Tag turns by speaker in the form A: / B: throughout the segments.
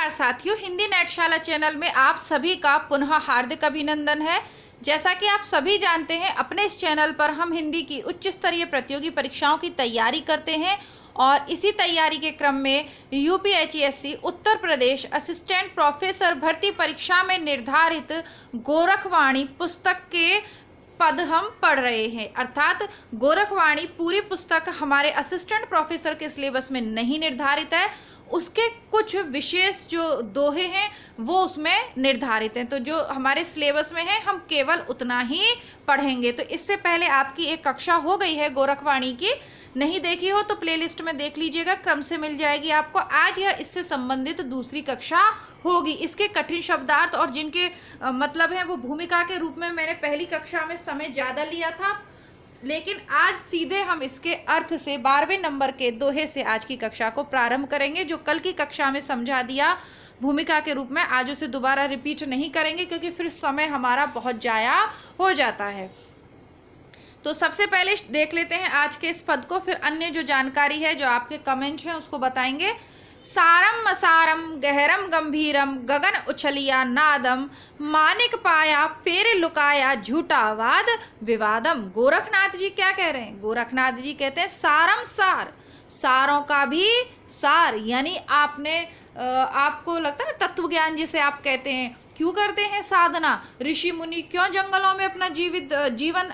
A: नमस्कार साथियों, हिंदी नेटशाला चैनल में आप सभी का पुनः हार्दिक अभिनंदन है। जैसा कि आप सभी जानते हैं, अपने इस चैनल पर हम हिंदी की उच्च स्तरीय प्रतियोगी परीक्षाओं की तैयारी करते हैं और इसी तैयारी के क्रम में यूपीएचईएससी उत्तर प्रदेश असिस्टेंट प्रोफेसर भर्ती परीक्षा में निर्धारित गोरखवाणी पुस्तक के पद हम पढ़ रहे हैं। अर्थात गोरखवाणी पूरी पुस्तक हमारे असिस्टेंट प्रोफेसर के सिलेबस में नहीं निर्धारित है, उसके कुछ विशेष जो दोहे हैं वो उसमें निर्धारित हैं। तो जो हमारे सिलेबस में है हम केवल उतना ही पढ़ेंगे। तो इससे पहले आपकी एक कक्षा हो गई है गोरखवाणी की, नहीं देखी हो तो प्लेलिस्ट में देख लीजिएगा, क्रम से मिल जाएगी आपको। आज यह इससे संबंधित दूसरी कक्षा होगी। इसके कठिन शब्दार्थ और जिनके मतलब हैं वो भूमिका के रूप में मैंने पहली कक्षा में समय ज़्यादा लिया था, लेकिन आज सीधे हम इसके अर्थ से 12वें नंबर के दोहे से आज की कक्षा को प्रारंभ करेंगे। जो कल की कक्षा में समझा दिया भूमिका के रूप में, आज उसे दोबारा रिपीट नहीं करेंगे क्योंकि फिर समय हमारा बहुत ज़ाया हो जाता है। तो सबसे पहले देख लेते हैं आज के इस पद को, फिर अन्य जो जानकारी है जो आपके कमेंट हैं उसको बताएंगे। सारम मसारम गहरम गंभीरम गगन उछलिया नादम मानिक पाया फेर लुकाया झूठा वाद विवादम। गोरखनाथ जी क्या कह रहे हैं? गोरखनाथ जी कहते हैं सारम सार, सारों का भी सार, यानी आपको लगता है ना तत्व ज्ञान जिसे आप कहते हैं, क्यों करते हैं साधना? ऋषि मुनि क्यों जंगलों में अपना जीवन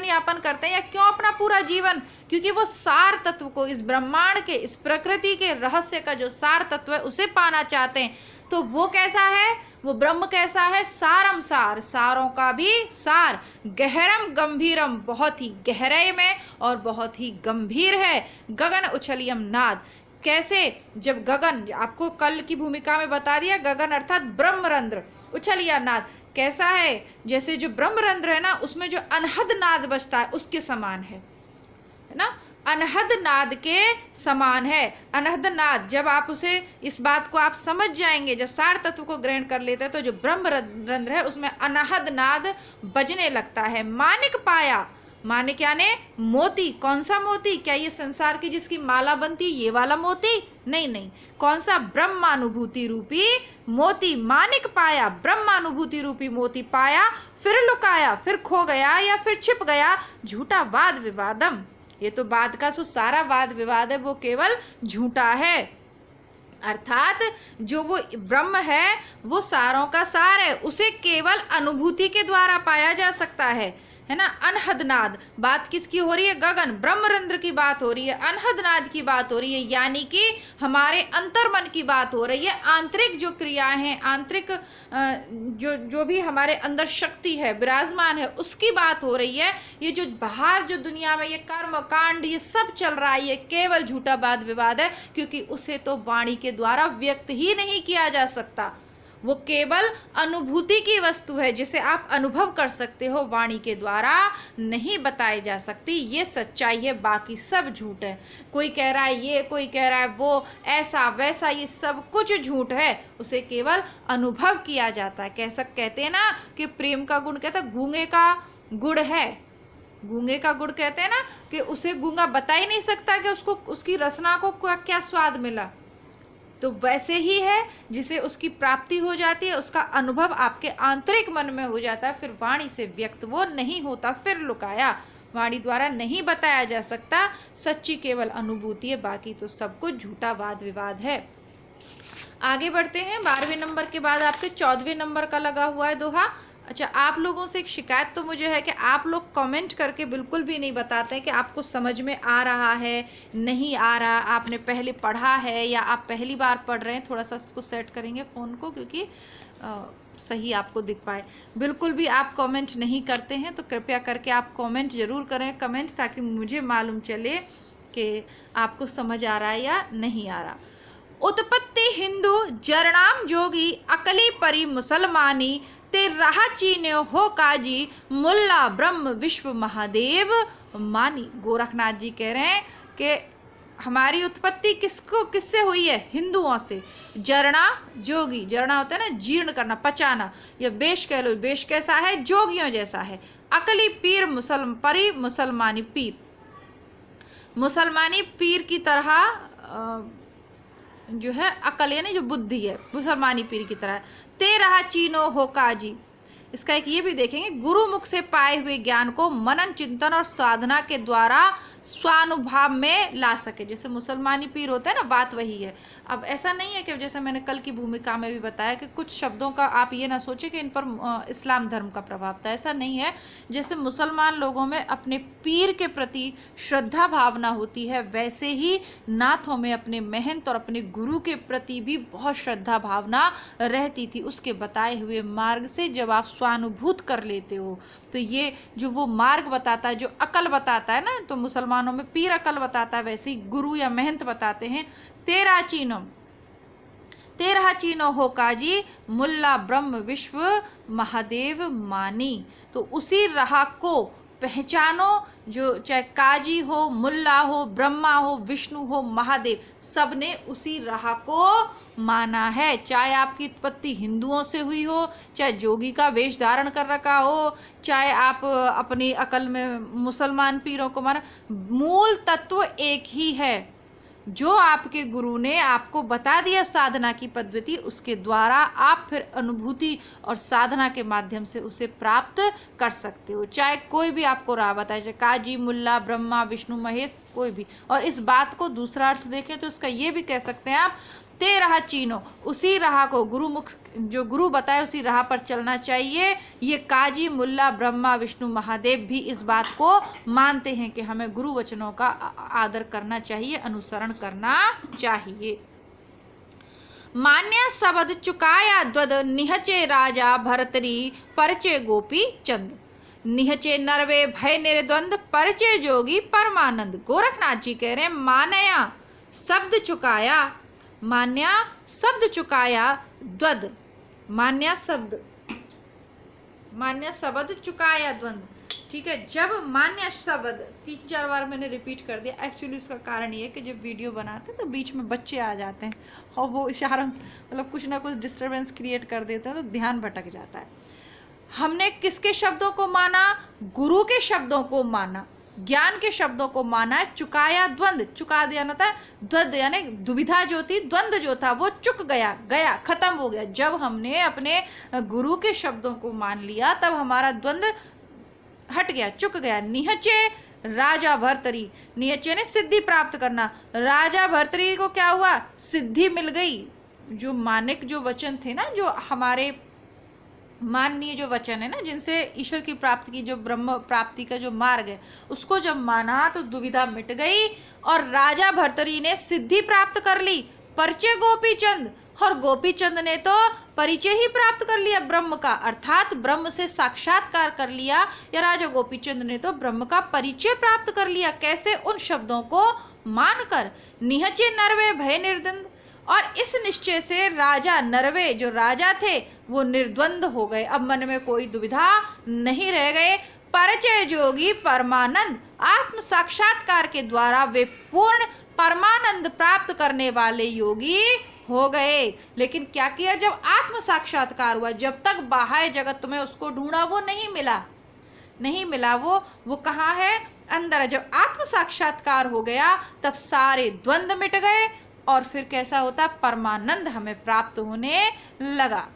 A: यापन करते हैं, या क्यों अपना पूरा जीवन? क्योंकि वो सार तत्व को, इस ब्रह्मांड के, इस प्रकृति के रहस्य का जो सार तत्व है उसे पाना चाहते हैं। तो वो कैसा है? वो ब्रह्म कैसा है? सारम सार, सारों का भी सार, गहरम गंभीरम, बहुत ही गहराई में और बहुत ही गंभीर है, गगन उछलियम नाद। कैसे? जब गगन, आपको कल की भूमिका में बता दिया, गगन अर्थात ब्रह्मरंध्र, उछलिया नाद कैसा है? जैसे जो ब्रह्मरंध्र है ना, उसमें जो अनहद नाद बजता है उसके समान है ना, अनहद नाद के समान है। अनहद नाद, जब आप उसे, इस बात को आप समझ जाएंगे, जब सार तत्व को ग्रहण कर लेते हैं तो जो ब्रह्मरंध्र है उसमें अनहद नाद बजने लगता है। मानिक पाया, मानिक यानी मोती। कौन सा मोती? क्या ये संसार की जिसकी माला बनती है ये वाला मोती? नहीं नहीं, कौन सा? ब्रह्मानुभूति रूपी मोती। मानिक पाया, ब्रह्मानुभूति रूपी मोती पाया, फिर लुकाया, फिर खो गया या फिर छिप गया, झूठा वाद विवादम। ये तो बाद का सो सारा वाद विवाद है वो केवल झूठा है। अर्थात जो वो ब्रह्म है वो सारों का सार है, उसे केवल अनुभूति के द्वारा पाया जा सकता है ना। अनहदनाद, बात किसकी हो रही है? गगन ब्रह्मरंध्र की बात हो रही है, अनहदनाद की बात हो रही है, यानी कि हमारे अंतर्मन की बात हो रही है। आंतरिक जो क्रियाएं हैं, आंतरिक जो भी हमारे अंदर शक्ति है, विराजमान है, उसकी बात हो रही है। ये जो बाहर जो दुनिया में ये कर्म कांड ये सब चल रहा है, ये केवल झूठा वाद विवाद है, क्योंकि उसे तो वाणी के द्वारा व्यक्त ही नहीं किया जा सकता। वो केवल अनुभूति की वस्तु है जिसे आप अनुभव कर सकते हो, वाणी के द्वारा नहीं बताई जा सकती। ये सच्चाई है, बाकी सब झूठ है। कोई कह रहा है ये, कोई कह रहा है वो, ऐसा वैसा, ये सब कुछ झूठ है, उसे केवल अनुभव किया जाता है। कहते हैं ना कि प्रेम का गुण, कहता है गूंगे का गुड़ है, गूंगे का गुड़ कहते हैं ना कि उसे गूंगा बता ही नहीं सकता कि उसको, उसकी रसना को क्या स्वाद मिला। तो वैसे ही है, जिसे उसकी प्राप्ति हो जाती है, उसका अनुभव आपके आंतरिक मन में हो जाता है, फिर वाणी से व्यक्त वो नहीं होता, फिर लुकाया, वाणी द्वारा नहीं बताया जा सकता। सच्ची केवल अनुभूति है, बाकी तो सब कुछ झूठा वाद विवाद है। आगे बढ़ते हैं। 12वें नंबर के बाद आपके 14वें नंबर का लगा हुआ है दोहा। अच्छा, आप लोगों से एक शिकायत तो मुझे है कि आप लोग कमेंट करके बिल्कुल भी नहीं बताते हैं कि आपको समझ में आ रहा है, नहीं आ रहा, आपने पहले पढ़ा है या आप पहली बार पढ़ रहे हैं। थोड़ा सा इसको सेट करेंगे फ़ोन को, क्योंकि सही आपको दिख पाए। बिल्कुल भी आप कमेंट नहीं करते हैं, तो कृपया करके आप कमेंट ज़रूर करें, कमेंट, ताकि मुझे मालूम चले कि आपको समझ आ रहा है या नहीं आ रहा। उत्पत्ति हिंदू जरणाम जोगी अकली परी मुसलमानी, ते राह चीन्य हो काजी मुल्ला ब्रह्म विश्व महादेव मानी। गोरखनाथ जी कह रहे हैं कि हमारी उत्पत्ति किससे हुई है? हिंदुओं से। जरना जोगी, जरना होता है ना जीर्ण करना, पचाना, या बेश कह लो, बेश कैसा है? जोगियों जैसा है। अकली पीर परी मुसलमानी पीर, मुसलमानी पीर की तरह जो है अकल यानी जो बुद्धि है मुसलमानी पीर की तरह। ते रहा चीनो हो काजी, इसका एक ये भी देखेंगे, गुरु मुख से पाए हुए ज्ञान को मनन चिंतन और साधना के द्वारा स्वानुभाव में ला सके। जैसे मुसलमानी पीर होता है ना, बात वही है। अब ऐसा नहीं है कि जैसे मैंने कल की भूमिका में भी बताया कि कुछ शब्दों का आप ये ना सोचें कि इन पर इस्लाम धर्म का प्रभाव था, ऐसा नहीं है। जैसे मुसलमान लोगों में अपने पीर के प्रति श्रद्धा भावना होती है, वैसे ही नाथों में अपने महंत और अपने गुरु के प्रति भी बहुत श्रद्धा भावना रहती थी। उसके बताए हुए मार्ग से जब आप स्वानुभूत कर लेते हो तो ये जो वो मार्ग बताता है, जो अकल बताता है ना, तो मुसलमानों में पीर अकल बताता है, वैसे ही गुरु या महंत बताते हैं। तेरा चीनो हो काजी, मुल्ला ब्रह्म विश्व महादेव मानी। तो उसी राह को पहचानो, जो चाहे काजी हो, मुल्ला हो, ब्रह्मा हो, विष्णु हो, महादेव, सब ने उसी राह को माना है। चाहे आपकी उत्पत्ति हिंदुओं से हुई हो, चाहे जोगी का वेश धारण कर रखा हो, चाहे आप अपनी अकल में मुसलमान पीरों को माना, मूल तत्व एक ही है। जो आपके गुरु ने आपको बता दिया साधना की पद्धति, उसके द्वारा आप फिर अनुभूति और साधना के माध्यम से उसे प्राप्त कर सकते हो। चाहे कोई भी आपको राह बताए, चाहे काजी, मुल्ला, ब्रह्मा, विष्णु, महेश, कोई भी। और इस बात को दूसरा अर्थ देखें तो इसका ये भी कह सकते हैं आप, ते राह चीनो, उसी राह को गुरुमुख जो गुरु बताए उसी राह पर चलना चाहिए। ये काजी, मुल्ला, ब्रह्मा, विष्णु, महादेव भी इस बात को मानते हैं कि हमें गुरु वचनों का आदर करना चाहिए, अनुसरण करना चाहिए। मान्य शब्द चुकाया द्वद, निहचे राजा भरतरी, परचे गोपी चंद। निहचे नरवे भय निर्द्वंद, परचे जोगी परमानंद। गोरखनाथ जी कह रहे हैं, मानया शब्द चुकाया, मान्या शब्द चुकाया द्वंद, मान्या शब्द चुकाया द्वंद। ठीक है, जब मान्य शब्द 3-4 बार मैंने रिपीट कर दिया। एक्चुअली उसका कारण ये है कि जब वीडियो बनाते हैं तो बीच में बच्चे आ जाते हैं और वो इशारा मतलब कुछ ना कुछ डिस्टर्बेंस क्रिएट कर देते हैं, तो ध्यान भटक जाता है। हमने किसके शब्दों को माना? गुरु के शब्दों को माना, ज्ञान के शब्दों को माना है। चुकाया द्वंद, चुका दिया होता है, द्वंद यानी दुविधा जो थी, द्वंद जो था वो चुक गया, खत्म हो गया। जब हमने अपने गुरु के शब्दों को मान लिया तब हमारा द्वंद हट गया, चुक गया। निहचे राजा भर्तरी, निहचे ने सिद्धि प्राप्त करना। राजा भर्तरी को क्या हुआ? सिद्धि मिल गई। जो मानिक जो वचन थे ना, जो हमारे माननीय जो वचन है ना, जिनसे ईश्वर की प्राप्ति की, जो ब्रह्म प्राप्ति का जो मार्ग है, उसको जब माना तो दुविधा मिट गई और राजा भर्तरी ने सिद्धि प्राप्त कर ली। परिचय गोपी चंद, और गोपी चंद ने तो परिचय ही प्राप्त कर लिया ब्रह्म का, अर्थात ब्रह्म से साक्षात्कार कर लिया। या राजा गोपी चंद ने तो ब्रह्म का परिचय प्राप्त कर लिया। कैसे? उन शब्दों को मानकर। निहचे नरवे भय निर्द्वंद, और इस निश्चय से राजा नरवे जो राजा थे वो निर्द्वंद हो गए। अब मन में कोई दुविधा नहीं रह गए। परिचय जोगी परमानंद, आत्म साक्षात्कार के द्वारा वे पूर्ण परमानंद प्राप्त करने वाले योगी हो गए। लेकिन क्या किया? जब आत्म साक्षात्कार हुआ, जब तक बाह्य जगत में उसको ढूंढा वो नहीं मिला। वो कहाँ है? अंदर। जब आत्म साक्षात्कार हो गया तब सारे द्वंद्व मिट गए और फिर कैसा होता? परमानंद हमें प्राप्त होने लगा।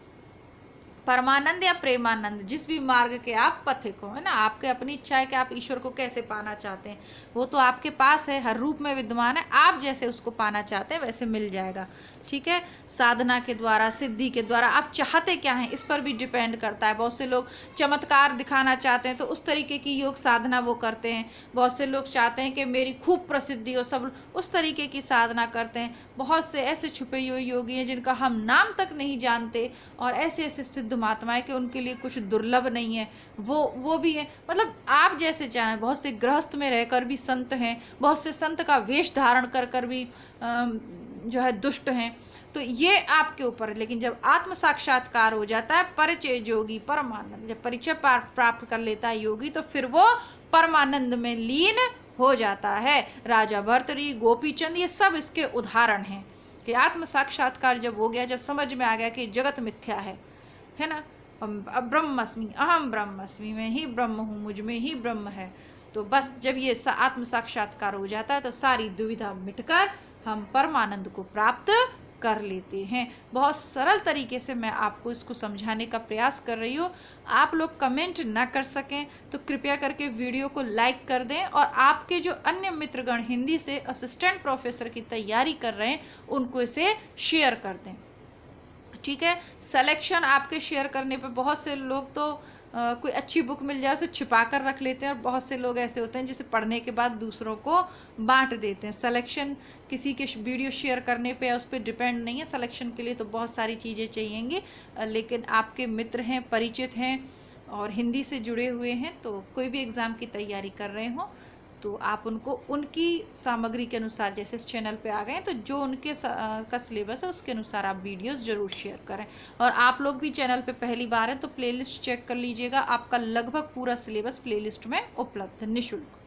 A: परमानंद या प्रेमानंद, जिस भी मार्ग के आप पथिक हो, है ना, आपके अपनी इच्छा है कि आप ईश्वर को कैसे पाना चाहते हैं, वो तो आपके पास है, हर रूप में विद्यमान है। आप जैसे उसको पाना चाहते हैं वैसे मिल जाएगा। ठीक है, साधना के द्वारा, सिद्धि के द्वारा आप चाहते क्या हैं इस पर भी डिपेंड करता है। बहुत से लोग चमत्कार दिखाना चाहते हैं तो उस तरीके की योग साधना वो करते हैं। बहुत से लोग चाहते हैं कि मेरी खूब प्रसिद्धि हो, सब उस तरीके की साधना करते हैं। बहुत से ऐसे छुपे हुए योगी हैं जिनका हम नाम तक नहीं जानते, और ऐसे ऐसे सिद्ध महात्मा है कि उनके लिए कुछ दुर्लभ नहीं है, वो भी है। मतलब आप जैसे चाहें। बहुत से गृहस्थ में रहकर भी संत हैं, बहुत से संत का वेश धारण कर भी जो है दुष्ट हैं। तो ये आपके ऊपर है। लेकिन जब आत्म साक्षात्कार हो जाता है, परिचय जोगी परमानंद, जब परिचय प्राप्त कर लेता है योगी तो फिर वो परमानंद में लीन हो जाता है। राजा भर्तरी, गोपी चंद, ये सब इसके उदाहरण हैं कि आत्म साक्षात्कार जब हो गया, जब समझ में आ गया कि जगत मिथ्या है ना, ब्रह्मस्मि अहम ब्रह्मस्मि, मैं ही ब्रह्म हूँ, मुझ में ही ब्रह्म है, तो बस जब ये आत्म साक्षात्कार हो जाता है तो सारी दुविधा मिटकर हम परमानंद को प्राप्त कर लेते हैं। बहुत सरल तरीके से मैं आपको इसको समझाने का प्रयास कर रही हूँ। आप लोग कमेंट ना कर सकें तो कृपया करके वीडियो को लाइक कर दें, और आपके जो अन्य मित्रगण हिंदी से असिस्टेंट प्रोफेसर की तैयारी कर रहे हैं उनको इसे शेयर कर दें। ठीक है, सिलेक्शन आपके शेयर करने पे बहुत से लोग तो कोई अच्छी बुक मिल जाए उसे छिपा कर रख लेते हैं, और बहुत से लोग ऐसे होते हैं जिसे पढ़ने के बाद दूसरों को बांट देते हैं। सिलेक्शन किसी के वीडियो शेयर करने पे या उस पर डिपेंड नहीं है। सिलेक्शन के लिए तो बहुत सारी चीज़ें चाहिएंगी, लेकिन आपके मित्र हैं, परिचित हैं और हिंदी से जुड़े हुए हैं, तो कोई भी एग्ज़ाम की तैयारी कर रहे हों तो आप उनको उनकी सामग्री के अनुसार, जैसे इस चैनल पे आ गए तो जो उनके का सिलेबस है उसके अनुसार आप वीडियोस जरूर शेयर करें। और आप लोग भी चैनल पे पहली बार हैं तो प्लेलिस्ट चेक कर लीजिएगा, आपका लगभग पूरा सिलेबस प्लेलिस्ट में उपलब्ध है निःशुल्क।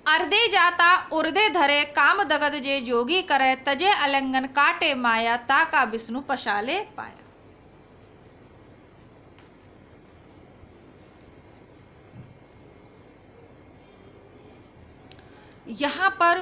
A: अर्धे जाता उर्दे धरे काम दगद जे जोगी करे, तजे अलंगन काटे माया, ताका विष्णु पशाले पाया। यहाँ पर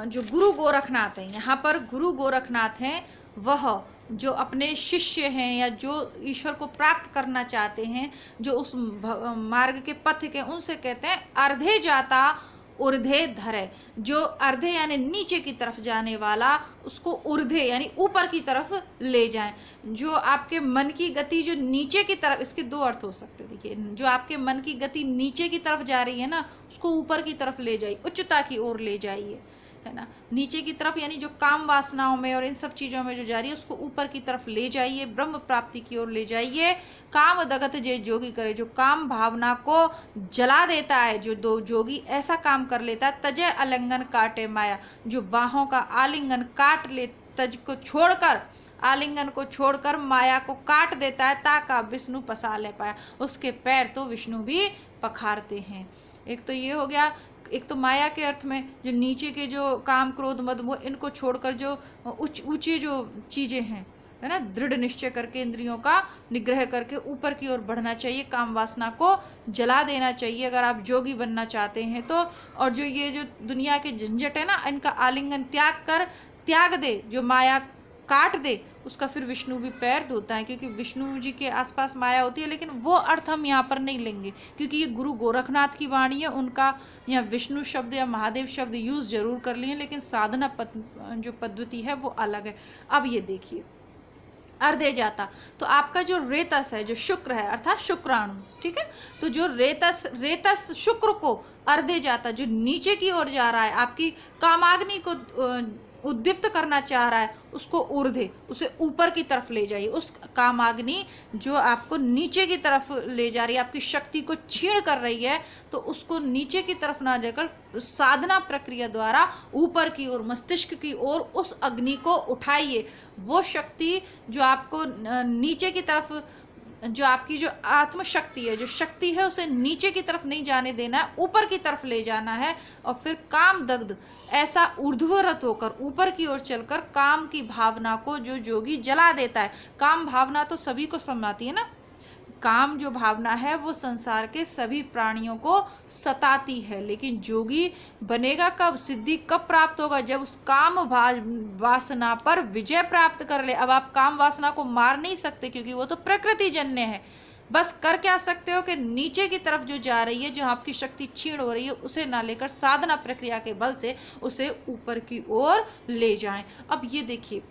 A: जो गुरु गोरखनाथ हैं, यहाँ पर गुरु गोरखनाथ हैं, वह जो अपने शिष्य हैं या जो ईश्वर को प्राप्त करना चाहते हैं, जो उस मार्ग के पथ के, उनसे कहते हैं अर्धे जाता उर्धे धरे। जो अर्धे यानी नीचे की तरफ जाने वाला, उसको उर्धे यानी ऊपर की तरफ ले जाएं। जो आपके मन की गति जो नीचे की तरफ, इसके दो अर्थ हो सकते हैं। देखिए, जो आपके मन की गति नीचे की तरफ जा रही है ना, उसको ऊपर की तरफ ले जाइए, उच्चता की ओर ले जाइए, है ना। नीचे की तरफ यानी जो काम वासनाओं में और इन सब चीज़ों में जो जा रही है उसको ऊपर की तरफ ले जाइए, ब्रह्म प्राप्ति की ओर ले जाइए। काम दगत जे जोगी करे, जो काम भावना को जला देता है, जो दो जोगी ऐसा काम कर लेता है। तजे आलिंगन काटे माया, जो बाहों का आलिंगन काट ले, तज को छोड़कर, आलिंगन को छोड़कर माया को काट देता है। ताका विष्णु पसा ले पाया, उसके पैर तो विष्णु भी पखारते हैं। एक तो ये हो गया, एक तो माया के अर्थ में जो नीचे के जो काम क्रोध मद मोह, इनको छोड़कर जो ऊंची जो चीज़ें हैं, है ना, दृढ़ निश्चय करके इंद्रियों का निग्रह करके ऊपर की ओर बढ़ना चाहिए, काम वासना को जला देना चाहिए अगर आप जोगी बनना चाहते हैं तो। और जो ये जो दुनिया के झंझट है ना, इनका आलिंगन त्याग दे, जो माया काट दे, उसका फिर विष्णु भी पैर धोता है, क्योंकि विष्णु जी के आसपास माया होती है। लेकिन वो अर्थ हम यहाँ पर नहीं लेंगे, क्योंकि ये गुरु गोरखनाथ की वाणी है। उनका यहाँ विष्णु शब्द या महादेव शब्द यूज़ जरूर कर लिए, लेकिन साधना जो पद्धति है वो अलग है। अब ये देखिए, अर्धे जाता, तो आपका जो रेतस है, जो शुक्र है अर्थात शुक्राणु, ठीक है, तो जो रेतस शुक्र को अर्धे जाता, जो नीचे की ओर जा रहा है, आपकी कामाग्नि को उद्दीप्त करना चाह रहा है, उसको ऊर्ध्वे, उसे ऊपर की तरफ ले जाइए। उस कामाग्नि जो आपको नीचे की तरफ ले जा रही है, आपकी शक्ति को छीण कर रही है, तो उसको नीचे की तरफ ना लेकर साधना प्रक्रिया द्वारा ऊपर की ओर, मस्तिष्क की ओर उस अग्नि को उठाइए। वो शक्ति जो आपको नीचे की तरफ, जो आपकी जो आत्मशक्ति है, जो शक्ति है, उसे नीचे की तरफ नहीं जाने देना है, ऊपर की तरफ ले जाना है। और फिर काम दग्ध, ऐसा ऊर्ध्वरत होकर ऊपर की ओर चलकर काम की भावना को जो जोगी जला देता है। काम भावना तो सभी को समाती है ना, काम जो भावना है वो संसार के सभी प्राणियों को सताती है। लेकिन जोगी बनेगा कब, सिद्धि कब प्राप्त होगा, जब उस काम वासना पर विजय प्राप्त कर ले। अब आप काम वासना को मार नहीं सकते, क्योंकि वो तो प्रकृति जन्य है। बस कर क्या सकते हो कि नीचे की तरफ जो जा रही है, जो आपकी शक्ति क्षीण हो रही है, उसे ना लेकर साधना प्रक्रिया के बल से उसे ऊपर की ओर ले जाएं। अब ये देखिए,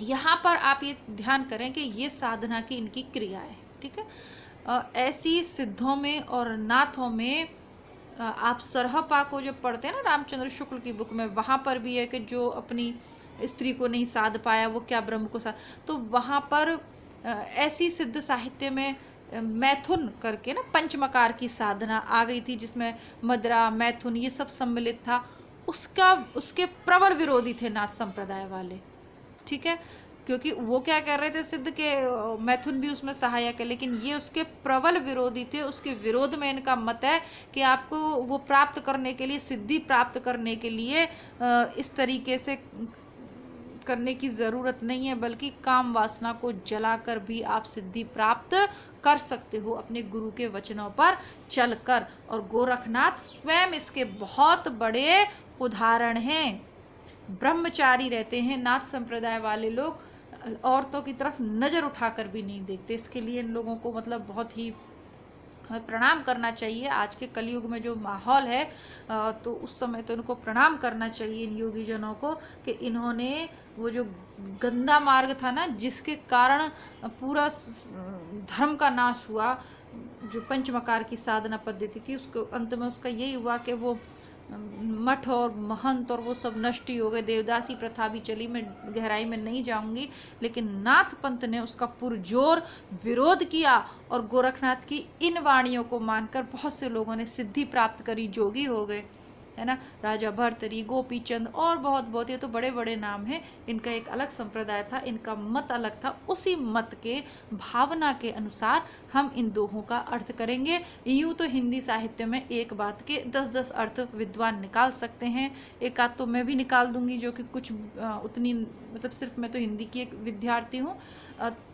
A: यहाँ पर आप ये ध्यान करें कि ये साधना की इनकी क्रिया है, ठीक है। ऐसी सिद्धों में और नाथों में आप सरहपा को जो पढ़ते हैं ना रामचंद्र शुक्ल की बुक में, वहाँ पर भी है कि जो अपनी स्त्री को नहीं साध पाया वो क्या ब्रह्म को साध, तो वहाँ पर ऐसी सिद्ध साहित्य में मैथुन करके ना पंचमकार की साधना आ गई थी, जिसमें मदरा मैथुन ये सब सम्मिलित था। उसके प्रबल विरोधी थे नाथ संप्रदाय वाले, ठीक है, क्योंकि वो क्या कर रहे थे, सिद्ध के मैथुन भी उसमें सहायक है, लेकिन ये उसके प्रबल विरोधी थे। उसके विरोध में इनका मत है कि आपको वो प्राप्त करने के लिए, सिद्धि प्राप्त करने के लिए इस तरीके से करने की ज़रूरत नहीं है, बल्कि काम वासना को जलाकर भी आप सिद्धि प्राप्त कर सकते हो अपने गुरु के वचनों पर चलकर। और गोरखनाथ स्वयं इसके बहुत बड़े उदाहरण हैं। ब्रह्मचारी रहते हैं, नाथ संप्रदाय वाले लोग औरतों की तरफ नज़र उठाकर भी नहीं देखते। इसके लिए इन लोगों को मतलब बहुत ही हमें प्रणाम करना चाहिए। आज के कलयुग में जो माहौल है तो उस समय तो इनको प्रणाम करना चाहिए, इन योगी जनों को, कि इन्होंने वो जो गंदा मार्ग था ना, जिसके कारण पूरा धर्म का नाश हुआ, जो पंचमकार की साधना पद्धति थी, उसको अंत में उसका यही हुआ कि वो मठ और महंत और वो सब नष्ट ही हो गए। देवदासी प्रथा भी चली, मैं गहराई में नहीं जाऊंगी, लेकिन नाथ पंथ ने उसका पुरजोर विरोध किया और गोरखनाथ की इन वाणियों को मानकर बहुत से लोगों ने सिद्धि प्राप्त करी, जोगी हो गए, है ना। राजा भर्तरी, गोपीचंद और बहुत बहुत, ये तो बड़े बड़े नाम हैं। इनका एक अलग संप्रदाय था, इनका मत अलग था। उसी मत के भावना के अनुसार हम इन दोहों का अर्थ करेंगे। यूँ तो हिंदी साहित्य में एक बात के 10-10 अर्थ विद्वान निकाल सकते हैं, एक आध तो मैं भी निकाल दूंगी, जो कि कुछ उतनी मतलब सिर्फ मैं तो हिंदी की एक विद्यार्थी हूँ,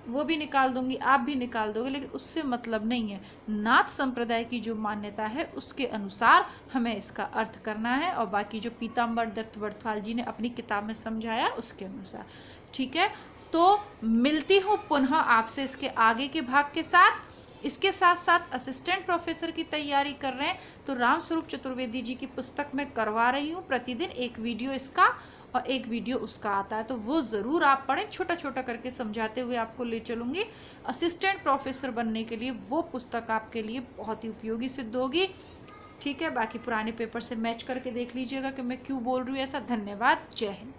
A: वो भी निकाल दूंगी, आप भी निकाल दोगे, लेकिन उससे मतलब नहीं है। नाथ संप्रदाय की जो मान्यता है उसके अनुसार हमें इसका अर्थ करना है, और बाकी जो पीताम्बर दत्त बड़थवाल जी ने अपनी किताब में समझाया उसके अनुसार। ठीक है, तो मिलती हूँ पुनः आपसे इसके आगे के भाग के साथ। इसके साथ साथ असिस्टेंट प्रोफेसर की तैयारी कर रहे हैं तो राम स्वरूप चतुर्वेदी जी की पुस्तक में करवा रही हूँ, प्रतिदिन एक वीडियो इसका और एक वीडियो उसका आता है, तो वो ज़रूर आप पढ़ें। छोटा छोटा करके समझाते हुए आपको ले चलूँगी। असिस्टेंट प्रोफेसर बनने के लिए वो पुस्तक आपके लिए बहुत ही उपयोगी सिद्ध होगी। ठीक है, बाकी पुराने पेपर से मैच करके देख लीजिएगा कि मैं क्यों बोल रही हूँ ऐसा। धन्यवाद, जय हिंद।